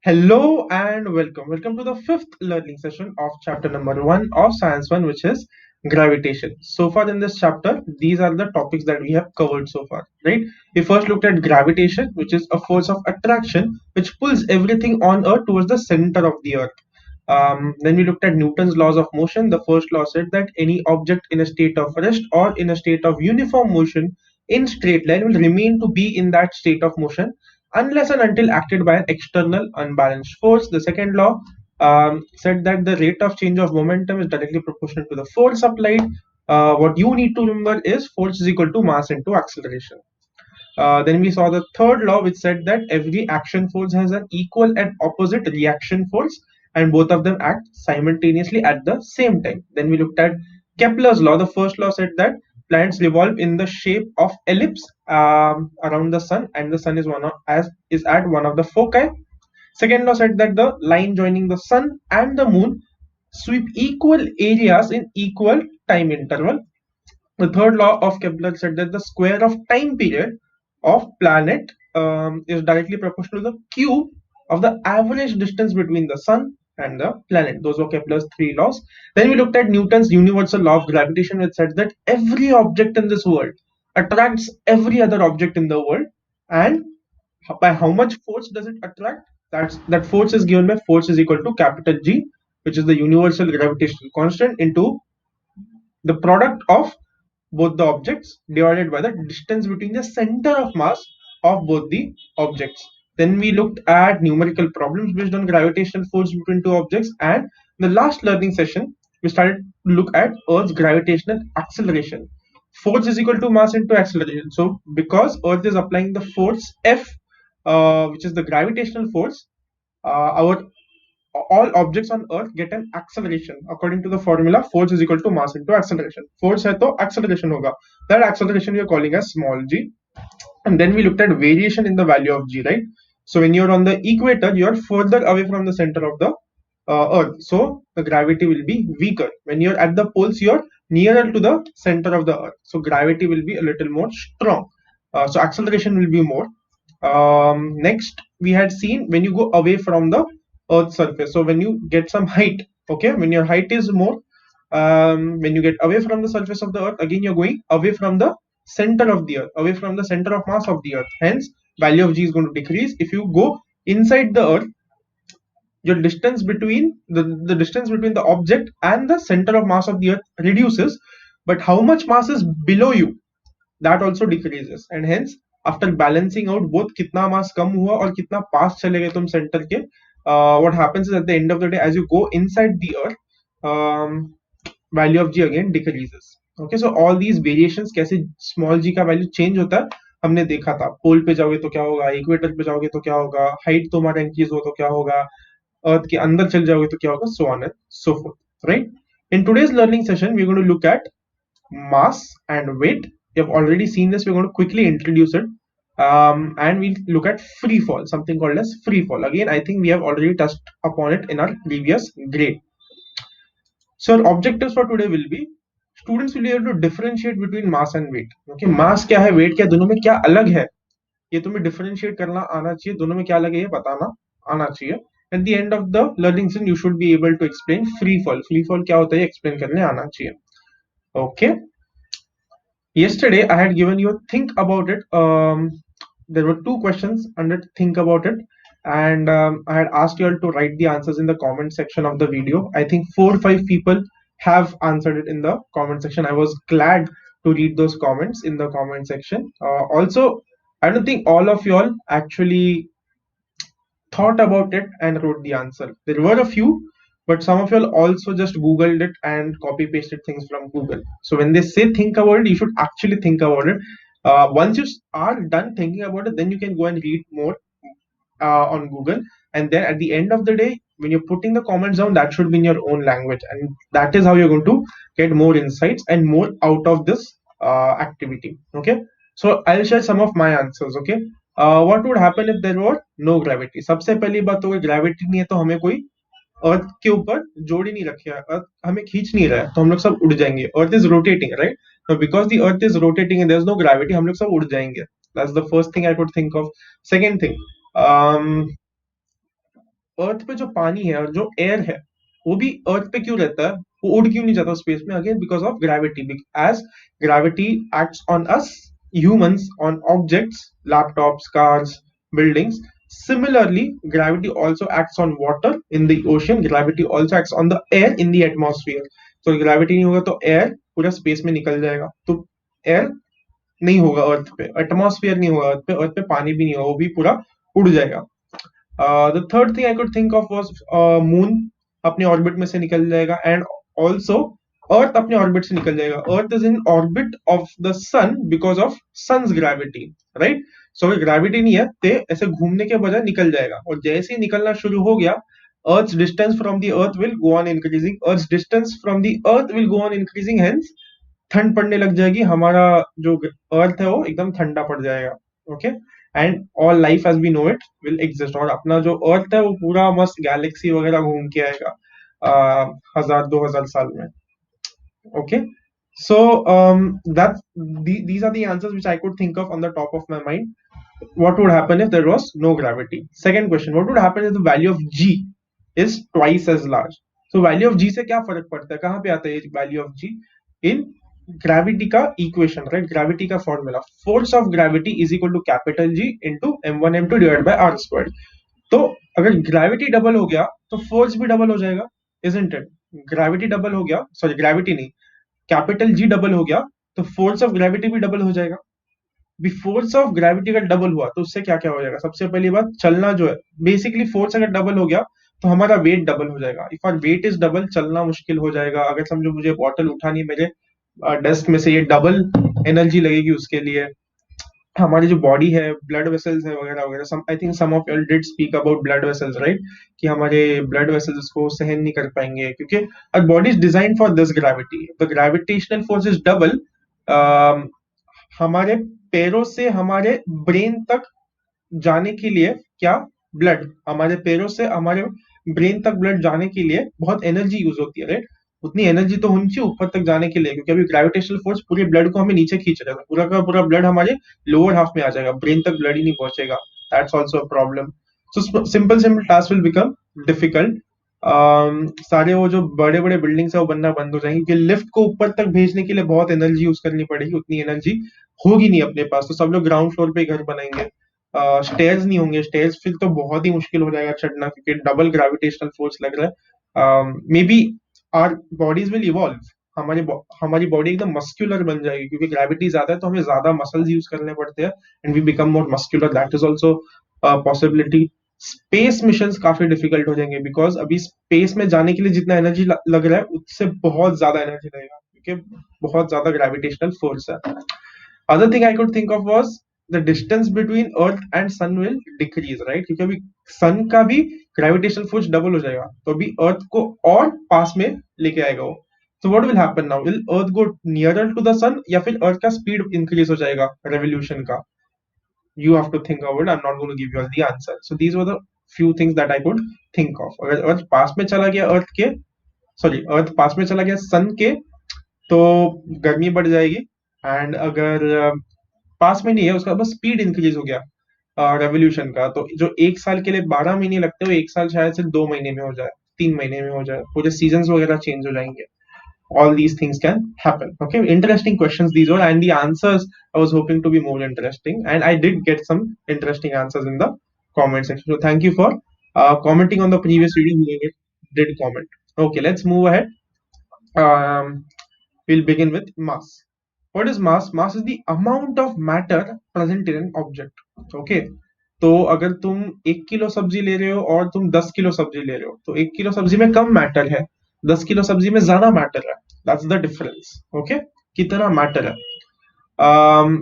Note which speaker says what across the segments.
Speaker 1: Hello and welcome. Welcome to the fifth learning session of chapter number one of Science 1, which is gravitation. So far in this chapter, these are the topics that we have covered so far, right? We first looked at gravitation, which is a force of attraction which pulls everything on Earth towards the center of the Earth. Then we looked at Newton's laws of motion. The first law said that any object in a state of rest or in a state of uniform motion in straight line will remain to be in that state of motion unless and until acted by an external unbalanced force. The second law said that the rate of change of momentum is directly proportional to the force applied. What you need to remember is force is equal to mass into acceleration. Then we saw the third law, which said that every action force has an equal and opposite reaction force, and both of them act simultaneously at the same time. Then we looked at Kepler's law. The first law said that planets revolve in the shape of ellipse around the sun, and the sun is is at one of the foci. Second law said that the line joining the sun and the moon sweep equal areas in equal time interval. The third law of Kepler said that the square of time period of planet is directly proportional to the cube of the average distance between the sun and the planet. Those were Kepler's three laws. Then we looked at Newton's universal law of gravitation, which said that every object in this world attracts every other object in the world, and by how much force does it attract? That force is given by force is equal to capital G, which is the universal gravitational constant, into the product of both the objects divided by the distance between the center of mass of both the objects. Then we looked at numerical problems based on gravitational force between two objects, and in the last learning session we started to look at Earth's gravitational acceleration. Force is equal to mass into acceleration. So because Earth is applying the force F, which is the gravitational force, our all objects on earth get an acceleration according to the formula force is equal to mass into acceleration. Force hai to acceleration hoga. That acceleration we are calling as small g. And then we looked at variation in the value of g, right? So when you're on the equator, you're further away from the center of the earth, so the gravity will be weaker. When you're at the poles, you're nearer to the center of the earth, so gravity will be a little more strong. So acceleration will be more. Next we had seen when you go away from the earth's surface, so when you get some height, okay, when your height is more, when you get away from the surface of the earth, again you're going away from the center of the earth, away from the center of mass of the earth, hence value of g is going to decrease. If you go inside the earth, your distance between the distance between the object and the center of mass of the earth reduces, but how much mass is below you, that also decreases, and hence after balancing out both kitna mass kam hua और कितना पास चले गए तुम center के, what happens is at the end of the day as you go inside the earth, um, value of g again decreases. Okay, so all these variations कैसे small g का value change होता है हमने देखा था. पोल पे जाओगे तो क्या होगा, इक्वेटर पे जाओगे तो क्या होगा, हाइट तुम्हारा इंक्रीज हो तो क्या होगा, अर्थ के अंदर चल जाओगे तो क्या होगा, so on and so forth, right? In today's learning session we're going to look at mass and weight. We have already seen this. We're going to quickly introduce it, and we'll look at free fall, something called as free fall. Again, I think we have already touched upon it in our previous grade. So our objectives for today will be students will be able to differentiate between mass and weight. Okay, mass क्या है, weight क्या है, दोनों में क्या अलग है, ये तुम्हें differentiate करना आना चाहिए. दोनों में क्या अलग है ये बताना आना चाहिए. At the end of the learning session, you should be able to explain free fall. Free fall क्या होता है, explain करने आना चाहिए. Okay. Yesterday I had given you a think about it. There were two questions under think about it, and I had asked you all to write the answers in the comment section of the video. I think 4 or 5 people have answered it in the comment section. I was glad to read those comments in the comment section. Also, I don't think all of you all actually thought about it and wrote the answer. There were a few, but some of you all also just googled it and copy pasted things from Google. So when they say think about it, you should actually think about it. Once you are done thinking about it, then you can go and read more on Google, and then at the end of the day when you're putting the comments down, that should be in your own language, and that is how you're going to get more insights and more out of this activity. Okay, so I'll share some of my answers. Okay, what would happen if there were no gravity? सबसे पहली बात तो gravity नहीं है तो हमें कोई अर्थ के ऊपर जोड़ ही नहीं रखे है, अर्थ हमें खींच नहीं रहा है, तो हम लोग सब उड़ जाएंगे. Earth is rotating, right? So because the earth is rotating and there's no gravity, हम लोग सब उड़ जाएंगे. That's the first thing I could think of. Second thing, um, अर्थ पे जो पानी है और जो एयर है वो भी अर्थ पे क्यों रहता है, वो उड़ क्यों नहीं जाता स्पेस में? Again because of gravity, as gravity acts on us humans, on objects, laptops, cars, buildings. Similarly, gravity also acts on water in the ocean. Gravity also acts on the air in the atmosphere. So gravity नहीं होगा तो air पूरा space में निकल जाएगा, तो air नहीं होगा अर्थ पे, एटमॉस्फेयर नहीं होगा अर्थ पे पानी भी नहीं होगा, वो भी पूरा उड़ जाएगा। The third thing I could think of was moon अपने ऑर्बिट में से निकल जाएगा, एंड ऑल्सो अर्थ अपने ऑर्बिट से निकल जाएगा। Earth is in orbit of the sun because of sun's gravity, right? So अगर ग्रेविटी नहीं है तो ऐसे घूमने के बजाय निकल जाएगा, और जैसे ही निकलना शुरू हो गया, Earth's distance from the Earth will go on increasing. Earth's distance from the Earth will go on increasing. Hence, ठंड पड़ने लग जाएगी, हमारा जो अर्थ है वो एकदम ठंडा पड़ जाएगा। Okay, and all life as we know it will exist, और अपना जो अर्थ है वो पूरा मस्त गैलेक्सी वगैरह घूम के आएगा 1000-2000 साल में। Okay, so that these are the answers which I could think of on the top of my mind. What would happen if there was no gravity? Second question, what would happen if the value of g is twice as large? So value of g से क्या फर्क पड़ता है, कहाँ पे आता है ये value of g? In gravity का equation, right? Gravity का formula, force of gravity is equal to capital G into m1 m2 divided by r squared. तो अगर ग्रेविटी डबल हो गया तो फोर्स भी डबल हो जाएगा, isn't it? ग्रेविटी डबल हो गया, सॉरी ग्रेविटी नहीं, कैपिटल जी डबल हो गया तो फोर्स ऑफ ग्रेविटी भी डबल हो जाएगा। भी फोर्स ऑफ ग्रेविटी अगर डबल हुआ तो उससे क्या क्या हो जाएगा? सबसे पहली बात, चलना जो है, बेसिकली फोर्स अगर डबल हो गया तो हमारा वेट डबल हो जाएगा। If our weight is double, चलना मुश्किल हो जाएगा। अगर समझो मुझे बॉटल उठानी मेरे डेस्क में से, ये डबल एनर्जी लगेगी उसके लिए। हमारी जो बॉडी है, ब्लड वेसल्स है वगैरह वगैरह, some I think some of you did speak about blood vessels, right? कि हमारे ब्लड वेसल्स इसको सहन नहीं कर पाएंगे, क्योंकि our body is design for this gravity. The gravitational force is double. हमारे पैरों से हमारे ब्रेन तक जाने के लिए क्या, ब्लड, हमारे पैरों से हमारे ब्रेन तक ब्लड जाने के लिए बहुत एनर्जी यूज होती है, राइट? उतनी एनर्जी तो होनी चाहिए ऊपर तक जाने के लिए, क्योंकि अभी ग्रेविटेशनल फोर्स पूरे ब्लड को हमें नीचे खींच रहा है, पूरा का पूरा ब्लड हमारे लोअर हाफ में आ जाएगा, ब्रेन तक ब्लड ही नहीं पहुंचेगा। That's also a problem. So simple simple task will become difficult. सारे वो जो बड़े बड़े बिल्डिंग्स है वो बनना बंद हो जाएंगे, क्योंकि लिफ्ट को ऊपर तक भेजने के लिए बहुत एनर्जी यूज करनी पड़ेगी, उतनी एनर्जी होगी नहीं अपने पास, तो सब लोग ग्राउंड फ्लोर पे घर बनाएंगे। स्टेयर्स नहीं होंगे, स्टेयर्स फिर तो बहुत ही मुश्किल हो जाएगा चढ़ना, क्योंकि डबल ग्रेविटेशनल फोर्स लग रहा है। Maybe our bodies will evolve, हमारी बॉडी एकदम मस्क्यूलर बन जाएगी, क्योंकि ग्रेविटी ज्यादा है तो हमें ज्यादा मसल्स यूज करने पड़ते हैं, and we become more muscular. That is also possibility. Space missions काफी डिफिकल्ट हो जाएंगे, बिकॉज अभी स्पेस में जाने के लिए जितना एनर्जी लग रहा है उससे बहुत ज्यादा एनर्जी लगेगा, क्योंकि बहुत ज्यादा ग्रेविटेशनल फोर्स है। Other thing I could think of was the distance between Earth and Sun will decrease, right? क्योंकि अभी सन का भी ग्रेविटेशनल फोर्स डबल हो जाएगा, तो अभी अर्थ को और पास में लेके आएगा वो। So what will happen now? Will Earth go nearer to the sun, या फिर अर्थ का स्पीड इंक्रीज हो जाएगा रेवोल्यूशन का? You have to think of it. I'm not going to give you all the answer. So these were the few things that I could think of. अगर अर्थ पास में चला गया अर्थ के, सॉरी अर्थ पास में चला गया सन के, तो गर्मी बढ़ जाएगी। एंड अगर पास में नहीं है, उसका बस स्पीड इंक्रीज हो गया रेवोल्यूशन का, तो जो एक साल के लिए 12 महीने लगते हो, एक साल शायद सिर्फ 2 महीने में हो जाए, 3 महीने में हो जाए, पूरे सीजन वगैरह चेंज हो जाएंगे। All these things can happen. Okay, interesting questions these were, and the answers I was hoping to be more interesting, and I did get some interesting answers in the comment section. So thank you for commenting on the previous video. Whoever did comment. Okay, let's move ahead. We'll begin with mass. What is mass? Mass is the amount of matter present in an object. Okay. तो अगर तुम 1 kilo सब्जी ले रहे हो और तुम 10 kilo सब्जी ले रहे हो, तो 1 किलो सब्जी में कम मैटर है, 10 किलो सब्जी में ज्यादा मैटर है। That's the difference. ओके, कितना मैटर है।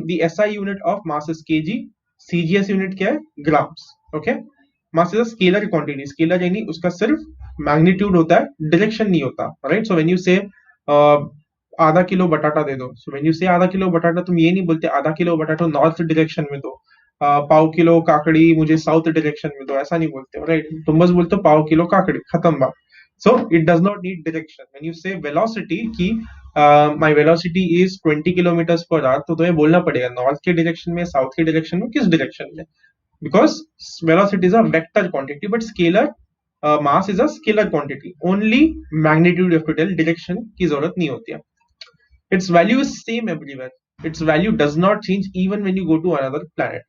Speaker 1: The SI unit of mass is KG, CGS unit क्या है, grams. Okay, mass is a scalar quantity, scalar यानी उसका सिर्फ मैग्नीट्यूड होता है, डायरेक्शन नहीं होता, राइट? सो व्हेन यू से आधा किलो बटाटा दे दो, सो व्हेन यू से आधा किलो बटाटा, तुम ये नहीं बोलते आधा किलो बटाटा नॉर्थ डायरेक्शन में दो, पाव किलो काकड़ी मुझे साउथ डायरेक्शन में दो, ऐसा नहीं बोलते हो, राइट? तुम बस बोलते हो पाव किलो काकड़ी, खत्म बात। So it does not need direction. When you से वेलोसिटी की my velocity is 20 kilometres per hour, तो तुम्हें बोलना पड़ेगा नॉर्थ के डायरेक्शन में, साउथ के डायरेक्शन में, किस डायरेक्शन में, because velocity is a vector quantity, but scalar mass is a scalar quantity, only magnitude of to tell, direction की जरूरत नहीं होती है. Its value is same everywhere. Its value does not change even when you go to another planet.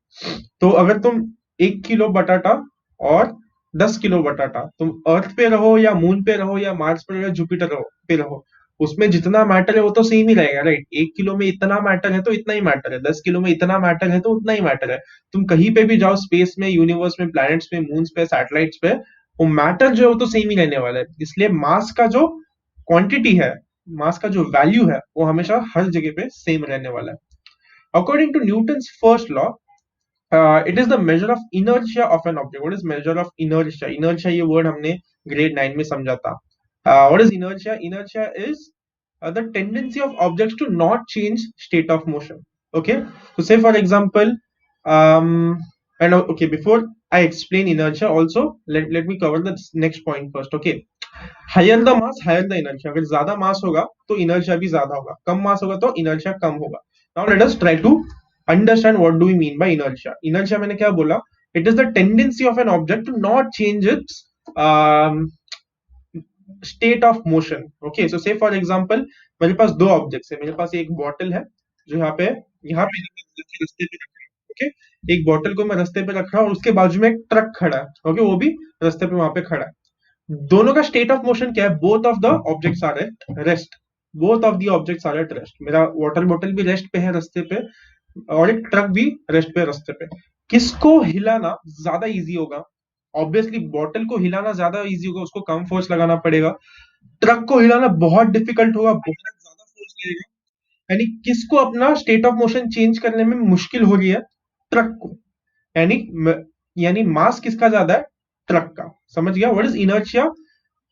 Speaker 1: तो अगर तुम 1 kilo बटाटा और 10 किलो बटाटा तुम अर्थ पे रहो या मून पे रहो या मार्स पे रहो या जुपिटर रहो पे रहो, उसमें जितना मैटर है वो तो सेम ही रहेगा, राइट? 1 किलो में इतना मैटर है तो इतना ही मैटर है, 10 किलो में इतना मैटर है तो उतना ही मैटर है. तुम कहीं पे भी जाओ स्पेस में, यूनिवर्स में, प्लैनेट्स में, मून्स पे, सैटेलाइट्स पे, वो मैटर जो है वो तो सेम ही रहने वाला है. इसलिए मास का जो क्वांटिटी है, मास का जो वैल्यू है, वो हमेशा हर जगह पे सेम रहने वाला है. According to Newton's first law, it is the measure of inertia of an object. What is measure of inertia? Inertia ये word हमने grade 9 में समझा था. What is inertia? Inertia is the tendency of objects to not change state of motion. Okay, so say for example, um, and okay, before I explain inertia, also let me cover the next point first. Okay, higher the mass higher the inertia. अगर ज्यादा मास होगा तो inertia भी ज्यादा होगा, कम मास होगा तो inertia कम होगा. Now let us try to understand what do we mean by inertia. Inertia मैंने क्या बोला? It is the tendency of an object to not change its state of motion. Okay, so say for example मेरे पास दो objects है. मेरे पास एक bottle है जो यहाँ पे रस्ते पे रखा है. ओके, एक बॉटल को मैं रस्ते पे रख रहा हूँ और उसके बाजू में एक ट्रक खड़ा है. ओके, वो भी रस्ते पे वहां पे खड़ा है. दोनों का स्टेट ऑफ मोशन क्या है? Both of the objects are at rest. Both of the objects are at rest. मेरा वाटर बॉटल भी रेस्ट पे है रास्ते पे, और एक ट्रक भी रेस्ट पे रास्ते पे. किसको हिलाना ज्यादा इजी होगा? ऑब्वियसली बॉटल को हिलाना ज्यादा इजी होगा, उसको कम फोर्स लगाना पड़ेगा. ट्रक को हिलाना बहुत डिफिकल्ट होगा, बहुत ज्यादा फोर्स लगेगा. यानी किसको अपना स्टेट ऑफ मोशन चेंज करने में मुश्किल हो रही है? ट्रक को. यानी यानी मास किसका ज्यादा है? ट्रक का. समझ गया? What is inertia?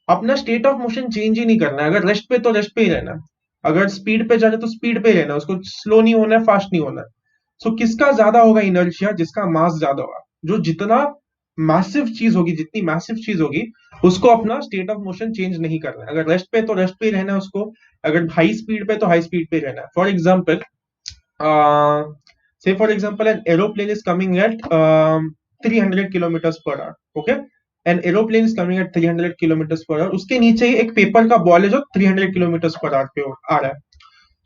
Speaker 1: अपना स्टेट ऑफ मोशन चेंज ही नहीं करना है. अगर रेस्ट पे तो रेस्ट पे ही रहना है, अगर स्पीड पे जाना है तो स्पीड पे ही रहना है, उसको स्लो नहीं होना है, फास्ट नहीं होना है. सो किसका ज्यादा होगा इनर्शिया? जिसका मास ज्यादा होगा. जो जितना मैसिव चीज होगी, जितनी मैसिव चीज होगी, उसको अपना स्टेट ऑफ मोशन चेंज नहीं करना है. अगर रेस्ट पे तो रेस्ट पे ही रहना है उसको, अगर हाई स्पीड पे तो हाई स्पीड पे ही रहना है. For example, say for example an aeroplane is coming at 300 kilometers per hour. Okay, an aeroplane is coming at 300 kilometers per hour. उसके नीचे ही एक पेपर का बॉल है जो 300 किलोमीटर पर आवर पे आ रहा है.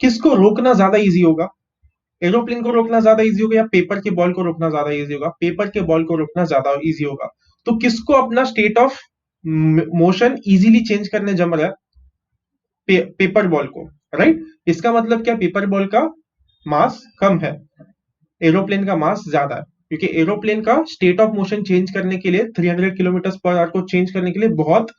Speaker 1: किसको रोकना ज्यादा इजी होगा? एरोप्लेन को रोकना ज्यादा इजी होगा या पेपर के बॉल को रोकना ज्यादा इजी होगा? पेपर के बॉल को रोकना ज्यादा इजी होगा. तो किसको अपना state of motion easily change करने जम रहा है? पेपर बॉल को, राइट? इसका मतलब क्या? पेपर बॉल का मास कम है, एरोप्लेन का मास ज्यादा है. क्योंकि एरोप्लेन का स्टेट ऑफ मोशन चेंज करने के लिए, 300 किलोमीटर पर आवर को चेंज करने के लिए बहुत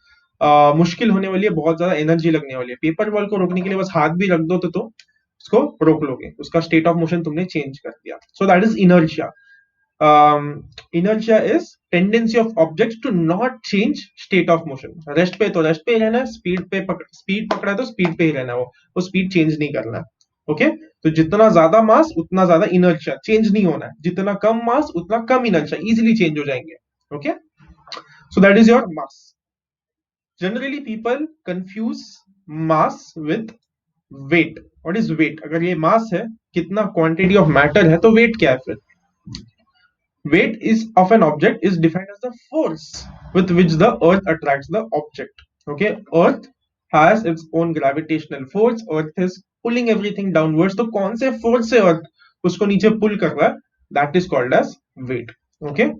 Speaker 1: मुश्किल होने वाली है, बहुत ज्यादा एनर्जी लगने वाली है. पेपर बॉल को रोकने के लिए बस हाथ भी रख दो तो उसको रोक लोगे, उसका स्टेट ऑफ मोशन तुमने चेंज कर दिया. So that is inertia. Inertia is tendency of object to not change state of motion. Rest पे तो रेस्ट पे ही रहना है, स्पीड पकड़ा तो स्पीड पे ही रहना है, वो स्पीड चेंज नहीं करना है. ओके, तो जितना ज्यादा मास उतना ज्यादा इनर्शिया, चेंज नहीं होना है. जितना कम मास उतना कम इनर्शिया, इजीली चेंज हो जाएंगे. Okay, so that is your mass. Generally people confuse mass with weight. What is weight? अगर ये मास है, कितना क्वांटिटी ऑफ मैटर है, तो वेट क्या है फिर? Weight is of an object is defined as the force with which the earth attracts the object. Okay, earth has its own gravitational force. Earth is pulling everything downwards. तो कौन से force से earth उसको नीचे pull कर रहा है? That is called as weight. Okay,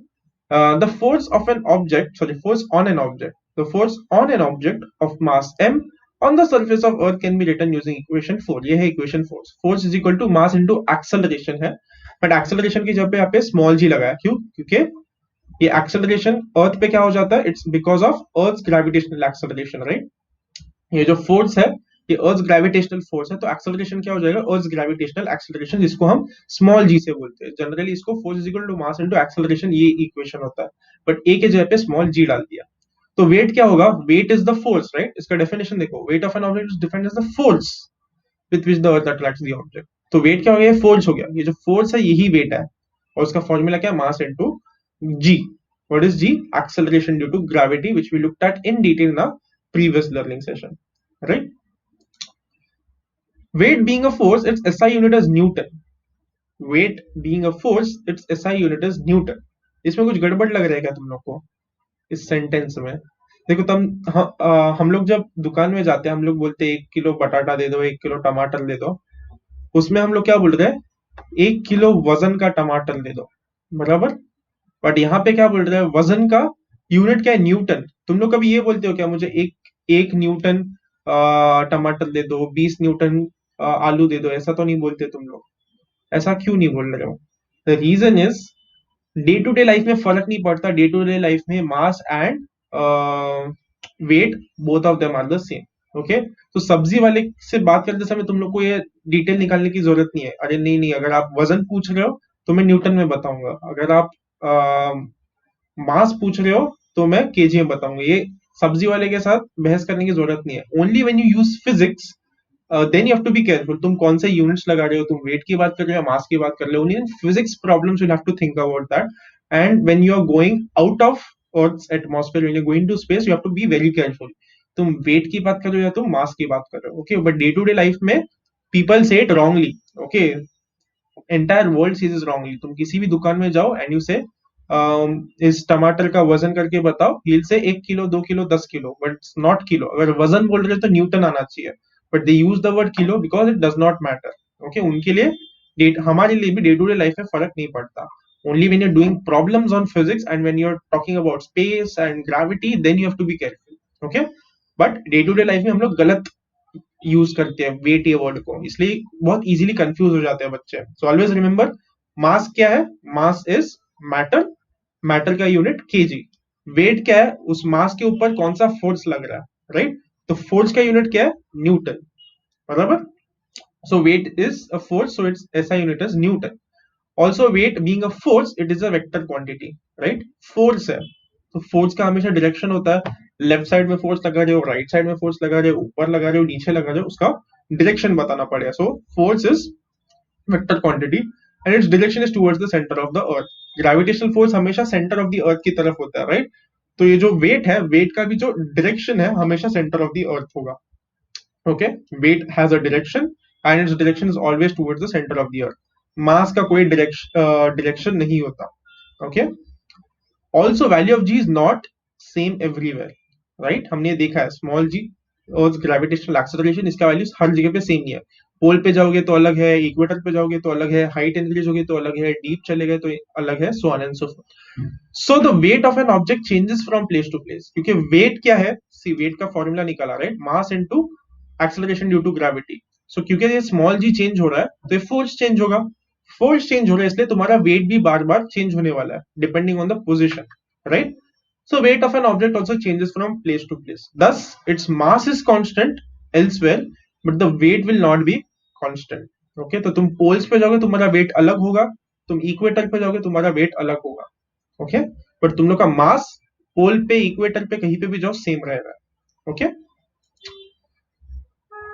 Speaker 1: the force of an object, sorry, force on an object. The force on an object of mass m on the surface of earth can be written using equation 4. ये है equation 4. Force is equal to mass into acceleration है, but acceleration की जगह पे यहाँ पे small जी लगाया. क्यों? क्योंकि ये एक्सेलरेशन अर्थ पे क्या हो जाता है? It's because of earth gravitational acceleration, right? ये जो फोर्स है ये अर्थ ग्रेविटेशनल फोर्स है, तो एक्सेलरेशन क्या हो जाएगा? अर्थ ग्रेविटेशनल एक्सेलरेशन, जिसको हम स्मॉल जी से बोलते हैं. जनरली इसको force is equal to mass into acceleration, ये इक्वेशन होता है, बट ए के जगह पे स्मॉल जी डाल दिया. तो वेट क्या होगा? Weight is the force, right? इसका डेफिनेशन देखो, weight of an object is defined as the force with which the earth attracts the object. तो वेट क्या हो गया? फोर्स हो गया. ये जो फोर्स है यही वेट है, और उसका फॉर्मूला क्या है? Mass into G. What is G? Acceleration due to gravity, which we looked at in detail in the previous learning session, right? Weight being a force, its SI unit is newton. Weight being a force, its SI unit is newton. इसमें कुछ गड़बड़ लग रहा है क्या तुम लोग को इस सेंटेंस में? देखो हम लोग जब दुकान में जाते हैं हम लोग बोलते हैं 1 किलो बटाटा दे दो, 1 किलो टमाटर दे दो। उसमें हम लोग क्या बोल रहे हैं, 1 किलो वजन का टमाटर दे दो, बराबर। बट यहाँ पे क्या बोल रहे हैं, वजन का यूनिट क्या है, न्यूटन। तुम लोग कभी ये बोलते हो क्या, मुझे एक एक न्यूटन टमाटर दे दो, 20 न्यूटन आलू दे दो, ऐसा तो नहीं बोलते तुम लोग। ऐसा क्यों नहीं बोल रहे हो? The reason is, day to day life में फर्क नहीं पड़ता। डे टू डे लाइफ में mass and weight, both of them are the same. Okay, तो सब्जी वाले से बात करते समय तुम लोग को ये डिटेल निकालने की जरूरत नहीं है। अरे नहीं नहीं, अगर आप वजन पूछ रहे हो तो मैं न्यूटन में बताऊंगा, अगर आप मास पूछ रहे हो तो मैं केजी में बताऊंगा। ये सब्जी वाले के साथ बहस करने की जरूरत नहीं है। Only when you use physics, then you have to be careful. तुम कौन से यूनिट्स लगा रहे हो, तुम वेट की बात कर रहे हो, मास की बात कर रहे हो, only in physics problems you have to think about that. And when you are going out of Earth's atmosphere, when you're going to space, you have to be very careful. तुम वेट की बात कर रहे हो या तुम मास की बात कर रहे हो, okay. But day to day life में पीपल से it wrongly, okay. Entire world sees is wrongly. तुम किसी भी दुकान में जाओ एंड यू से इस टमाटर का वजन करके बताओ, हील से 1 kilo, 2 kilo, 10 kilo, but not kilo. अगर वजन बोल रहे हो तो न्यूटन आना चाहिए, but they use the word kilo because it does not matter. Okay, उनके लिए हमारे लिए भी डे टू डे लाइफ में फर्क नहीं पड़ता। Only when you're doing problems on physics and when you're talking about space and gravity, then you have to be careful, okay। But day to day life में हम लोग गलत use करते हैं वेट ये वर्ड को, इसलिए बहुत इजीली कंफ्यूज हो जाते हैं बच्चे। सो ऑलवेज रिमेंबर, मास क्या है, मास इज मैटर, मैटर का यूनिट केजी। वेट क्या है, उस मास के ऊपर कौन सा फोर्स लग रहा है, राइट। तो फोर्स का यूनिट क्या है, न्यूटन, बराबर। So weight is a force, so it's ऐसा unit is newton. Also weight being a force, it is a vector quantity, right. Force है तो फोर्स का हमेशा डायरेक्शन होता है। लेफ्ट साइड में फोर्स लगा रहे हो, राइट साइड में फोर्स लगा रहे हो, ऊपर लगा रहे हो, नीचे लगा रहे हो, उसका डायरेक्शन बताना पड़ेगा। So force is vector quantity and its direction is towards the centre of the earth. Gravitational force हमेशा सेंटर ऑफ द अर्थ की तरफ होता है, राइट। तो ये जो वेट है, वेट का भी जो डायरेक्शन है हमेशा सेंटर ऑफ द अर्थ होगा। Okay, weight has a direction and its direction is always towards the centre of the earth. Mass का कोई डायरेक्शन नहीं होता, okay. Also value of g is not same everywhere, right. हमने ये देखा है, small g और ग्रेविटेशनल एक्सेलरेशन, इसका वैल्यूज हर जगह पे सेम नहीं है। पोल पे जाओगे तो अलग है, इक्वेटर पे जाओगे तो अलग है, हाइट इंक्रीज होगी तो अलग है, डीप चले गए तो अलग है, so on and so forth. So the weight of an object changes from place to place, क्योंकि वेट क्या है, सी वेट का फॉर्मूला निकाला, right, mass into acceleration due to gravity. So क्योंकि ये स्मॉल जी चेंज हो रहा है तो ये फोर्स चेंज होगा। फोर्स चेंज हो रहा है इसलिए तुम्हारा वेट भी बार बार चेंज होने वाला है depending on the position, right. So weight of an object also changes from place to place. Thus, its mass is constant elsewhere, but the weight will not be constant. Okay, तो तुम poles पे जाओगे तुम्हारा wait अलग होगा, तुम equator पे जाओगे तुम्हारा वेट अलग होगा, ओके। बट तुम लोग का मास पोल पे, इक्वेटर पे, कहीं पे भी जाओ सेम रहेगा, okay.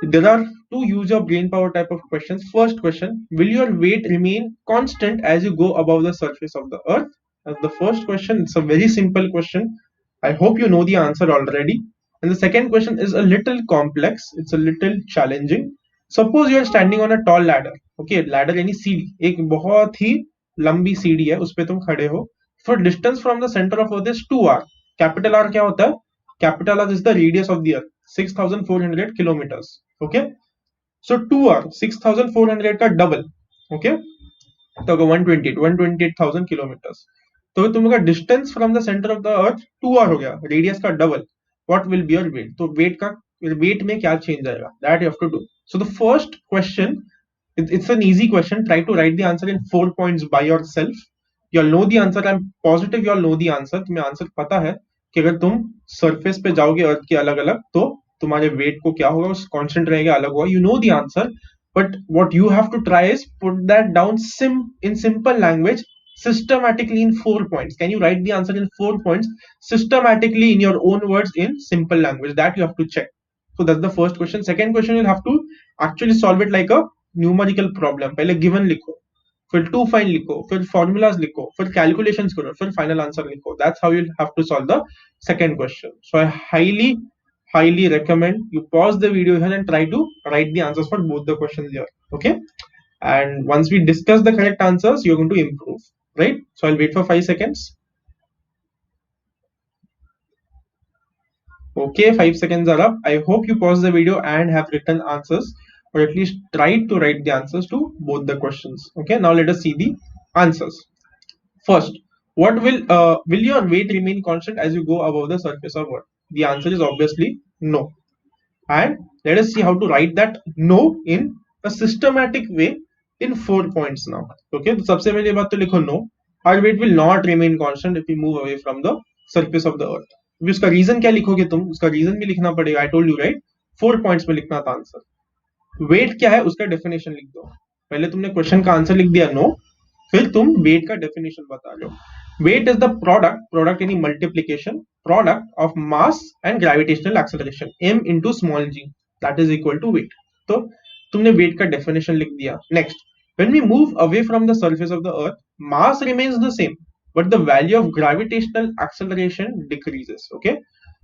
Speaker 1: There are two use your brain power type of questions. First question, will your weight remain constant as you go above the surface of the earth? That's the first question. It's a very simple question. I hope you know the answer already. And the second question is a little complex. It's a little challenging. Suppose you are standing on a tall ladder. Okay, ladder यानी सीढ़ी, एक बहुत ही लंबी सीढ़ी है, उस पे तुम खड़े हो। For distance from the center of earth is 2r. Capital R क्या होता है? Capital R is the radius of the earth, 6,400 kilometers. Okay, so 2r 6,400 का डबल, ओके। तो 128,000 किलोमीटर। तो तुमका distance from the centre of the earth 2r हो गया, radius का double. What will be your weight? तो वेट में क्या चेंज आएगा, that you have to do. So the first question, it's an easy question. Try to write the answer in 4 points by yourself. You'll know the answer. I'm positive you'll know the answer. तुम्हें answer पता है कि अगर तुम surface पे जाओगे अर्थ के अलग अलग तो तुम्हारे वेट को क्या होगा, उस कांस्टेंट रहेगा, अलग होगा। You know the answer, but what you have to try is put that down in simple language systematically in 4 points. Can you write the answer in 4 points systematically in your own words in simple language? That you have to check. So that's the first question. Second question, you'll have to actually solve it like a numerical problem. पहले given लिखो, फिर to fine लिखो, फिर formulas लिखो, फिर calculations करो, फिर final answer लिखो। That's how you have to solve the second question. So I highly recommend you pause the video here and try to write the answers for both the questions here, okay। And once we discuss the correct answers, you're going to improve, right? So I'll wait for 5 seconds. Okay, 5 seconds are up. I hope you pause the video and have written answers, or at least tried to write the answers to both the questions. Okay, now let us see the answers. First, what will your weight remain constant as you go above the surface of Earth? The answer is obviously no. And let us see how to write that no in a systematic way in 4 points now. Okay, तो सबसे पहले बात तो लिखो no. Our weight will not remain constant if we move away from the surface of the earth. अभी उसका reason क्या लिखोगे तुम? उसका रीजन भी लिखना पड़ेगा. I told you right. 4 points में लिखना था आंसर. वेट क्या है उसका डेफिनेशन लिख दो. पहले तुमने क्वेश्चन का आंसर लिख दिया नो, फिर तुम वेट का डेफिनेशन बता रहे हो. वेट इज द प्रोडक्ट यानी multiplication product of mass and gravitational acceleration m into small g that is equal to weight. तो तुमने वेट का डेफिनेशन लिख दिया. Next, when we move away from the surface of the earth, mass remains the same but the value of gravitational acceleration decreases. Okay,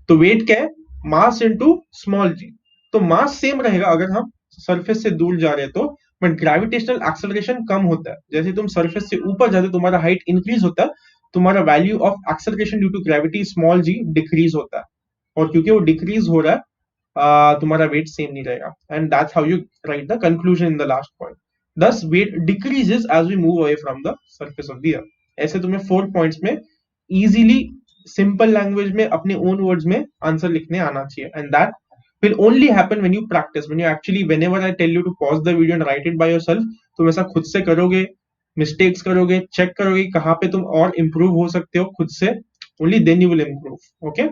Speaker 1: तो weight क्या है? Mass into small जी. तो mass same रहेगा अगर हम सरफेस से दूर जा रहे हैं तो, बट ग्रेविटेशनल एक्सेलरेशन कम होता है. जैसे तुम सरफेस से ऊपर जाते हो तुम्हारा हाइट इंक्रीज होता है, तुम्हारा value of acceleration due to gravity small G decrease होता है. और क्योंकि वो डिक्रीज हो रहा है तुम्हारा वेट सेम नहीं रहेगा. And that's how you write the conclusion in the last point. Thus weight decreases as we move away from the surface of the earth. ऐसे तुम्हें 4 पॉइंट्स में इजीली सिंपल लैंग्वेज में अपने ओन वर्ड्स में answer लिखने आना चाहिए. And that will only happen when you practice, when you actually, whenever I tell you to pause the video and write it by yourself, तुम ऐसा खुद से करोगे, मिस्टेक्स करोगे, चेक करोगे कहाँ पे तुम और इम्प्रूव हो सकते हो खुद से. only then you will improve. Okay,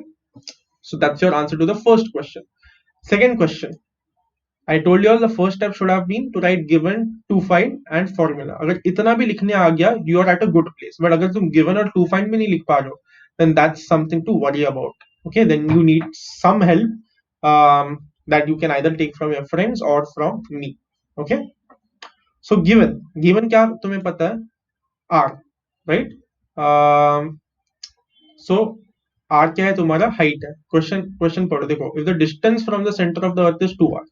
Speaker 1: so that's your answer to the first question. Second question, I told you all the first step should have been to write given, to find and formula. अगर इतना भी लिखने आ गया you are at a good place. but अगर तुम given और to find भी नहीं लिख पा रहे हो, then that's something to worry about. Okay, then you need some help that you can either take from your friends or from me. Okay, so given क्या तुम्हें पता है? R, right? So R क्या है? तुम्हारा height है. Question पढ़ो, देखो. If the distance from the center of the earth is 2r,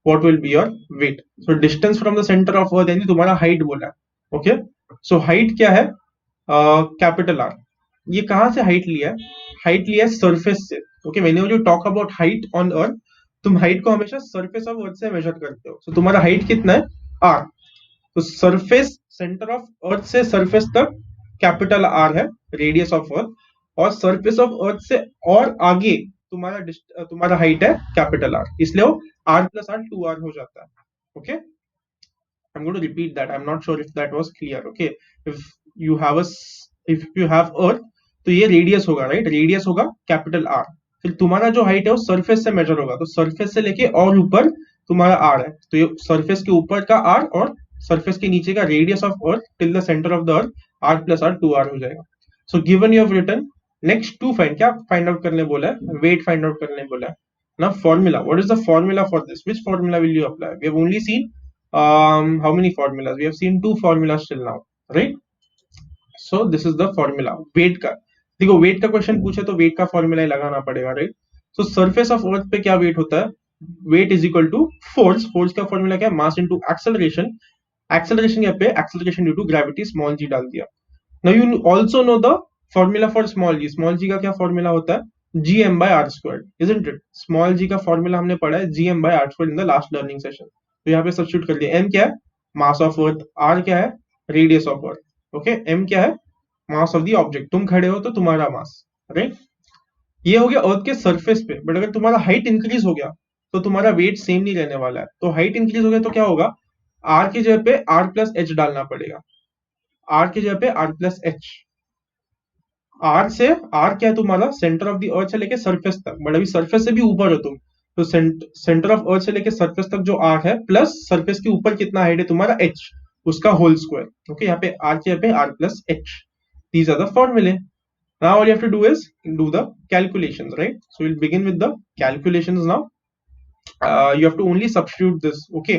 Speaker 1: what will be your weight? So distance from the center of earth यानी तुम्हारा height बोला है. Okay, so height क्या है? Capital R. ये कहाँ से हाइट लिया है? हाइट लिया है सरफेस से. Okay, whenever you talk about height on earth, तुम हाइट को हमेशा सरफेस ऑफ अर्थ से मेजर करते हो. तो तुम्हारा हाइट कितना है? आर. तो सरफेस, सेंटर ऑफ अर्थ से सरफेस तक कैपिटल आर है रेडियस ऑफ अर्थ, और सरफेस ऑफ अर्थ से और आगे तुम्हारा हाइट है कैपिटल आर. इसलिए वो r plus r 2r हो जाता है. Okay, I'm going to repeat that. I'm not sure if that was clear. Okay, if you have if you have earth, तो ये रेडियस होगा, राइट? रेडियस होगा कैपिटल आर. फिर तुम्हारा जो हाइट है वो सरफेस से मेजर होगा, तो सरफेस से लेके और ऊपर तुम्हारा आर है. तो ये सरफेस के ऊपर का आर और सरफेस के नीचे का radius of earth till the centre of the earth, r plus r 2r हो जाएगा. So given you have written. Next to find, क्या फाइंड आउट करने बोला है? वेट फाइंड आउट करने बोला है. Now formula, what is the formula for this? Which formula will you apply? We have only seen how many formulas? We have seen 2 formulas till now, right? So this is the formula. weight का देखो, weight का question पूछे तो weight का formula ही लगाना पड़ेगा, right? So surface of earth पे क्या वेट होता है? Weight is equal to force. Force का फॉर्मूला क्या है? Mass into acceleration. एक्सेलरेशन यहाँ पे acceleration due to gravity small g डाल दिया. Now you also know the formula for small g. Small g का क्या फॉर्मूला होता है? gm by r squared, isn't it? Small g का फॉर्मूला हमने पढ़ा है gm by r squared in the last learning session. तो यहाँ पे सब्स्टिट्यूट कर दिया. m क्या है? Mass of earth. r क्या है? Radius of earth. Okay, m क्या है? Mass of the object. तुम खड़े हो तो तुम्हारा मास, राइट? ये हो गया अर्थ के सरफेस पे. बट अगर तुम्हारा हाइट इंक्रीज हो गया तो तुम्हारा वेट सेम नहीं रहने वाला है. तो हाइट इंक्रीज हो गया तो क्या होगा? r की जगह पे r प्लस एच डालना पड़ेगा. r की जगह पे r प्लस एच. आर से, आर क्या है तुम्हारा? सेंटर ऑफ द अर्थ से लेके सरफेस तक. बट अभी सरफेस से भी ऊपर हो तुम, तो सेंटर ऑफ अर्थ से लेके सरफेस तक जो आर है, प्लस सरफेस के ऊपर कितना हाइट है तुम्हारा? एच, उसका होल स्क्वायर. ओके, यहाँ पे आर के यहाँ पे R plus H. These are the फॉर्मूले. Now all you have to do is do the calculations, right? So we'll begin with the calculations now. You have to only substitute this. Okay,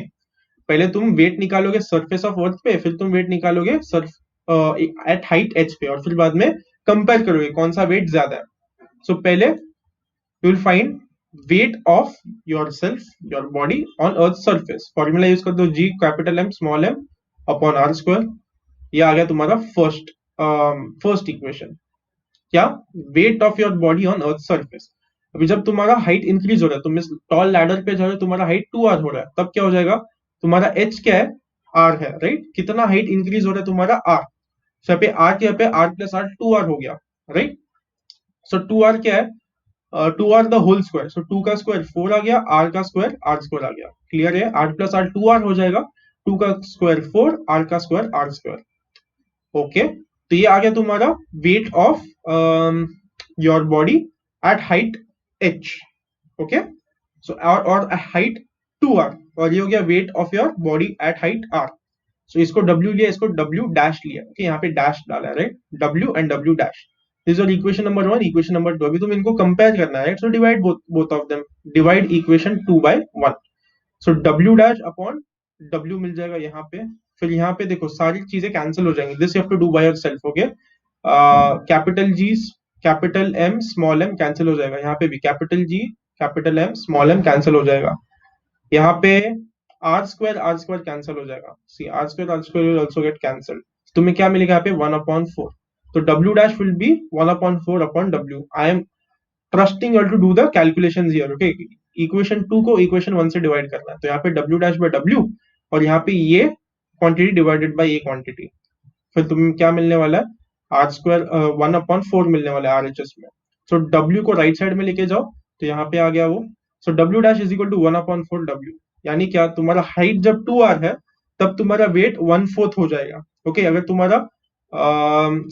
Speaker 1: पहले तुम wait निकालोगे surface of earth पे, फिर तुम wait निकालोगे eight height H पे, और फिर बाद में कंपेयर करोगे कौन सा वेट ज्यादा है. सो पहले you will find weight of yourself, your body on earth surface. Formula use कर दो, G capital M small m upon R square. ये आ गया तुम्हारा फर्स्ट इक्वेशन. क्या? Weight of your body on earth surface. अभी जब तुम्हारा हाइट इंक्रीज हो रहा है, तुम इस टॉल लैडर पे जा रहे हो, तुम्हारा हाइट 2r हो रहा है, तब क्या हो जाएगा, तुम्हारा h क्या है, r है, राइट। कितना हाइट इंक्रीज हो रहा है तुम्हारा, r। सो यहाँ पे r के यहाँ पे r प्लस r 2r हो गया, राइट। सो 2r क्या है, 2r द होल स्क्वायर, सो 2 का स्क्वायर 4 आ गया, r का स्क्वायर r स्क्वायर आ गया, क्लियर है। r प्लस r 2r हो जाएगा, 2 का स्क्वायर 4, r का स्क्वायर r स्क्वायर, ओके। तो ये आ गया तुम्हारा weight of your body at height h, okay. So और हाइट 2r, और ये हो गया weight of your body at height r। So इसको w लिया, इसको w डैश लिया, ओके, यहाँ पे डैश डाला है, right, w and w dash. This is equation number 1, equation number 2। अभी तुम इनको कंपेयर करना है, right. So divide both of them, divide equation 2 by 1। So w dash upon w मिल जाएगा यहाँ पे, फिर यहाँ पे देखो सारी चीजें कैंसिल हो जाएंगी, this you have to do by yourself, okay. Capital G, capital M, small M cancel हो जाएगा, यहाँ पे भी capital G, capital M, small M cancel हो जाएगा, यहाँ पे आर स्क्वायर कैंसिल हो जाएगा, see R square will also get cancelled. तुम्हें क्या मिलेगा यहाँ पे 1/4, तो w dash will be 1/4 upon w। I am trusting you to do the calculations here, okay. Equation 2 को इक्वेशन 1 से डिवाइड करना है, तो यहाँ पे w डैश बाय w, और यहाँ पे ये क्वांटिटी डिवाइडेड बाय ये क्वांटिटी, फिर तुम्हें क्या मिलने वाला है, आर स्क्वायर 1/4 मिलने वाला है आरएचएस में। सो डब्ल्यू को राइट साइड में लेके जाओ, तो यहाँ पे आ गया वो। So W dash is equal to 1/4 W, यानी क्या, तुम्हारा हाइट जब 2r है तब तुम्हारा वेट 1/4 हो जाएगा, ओके। अगर तुम्हारा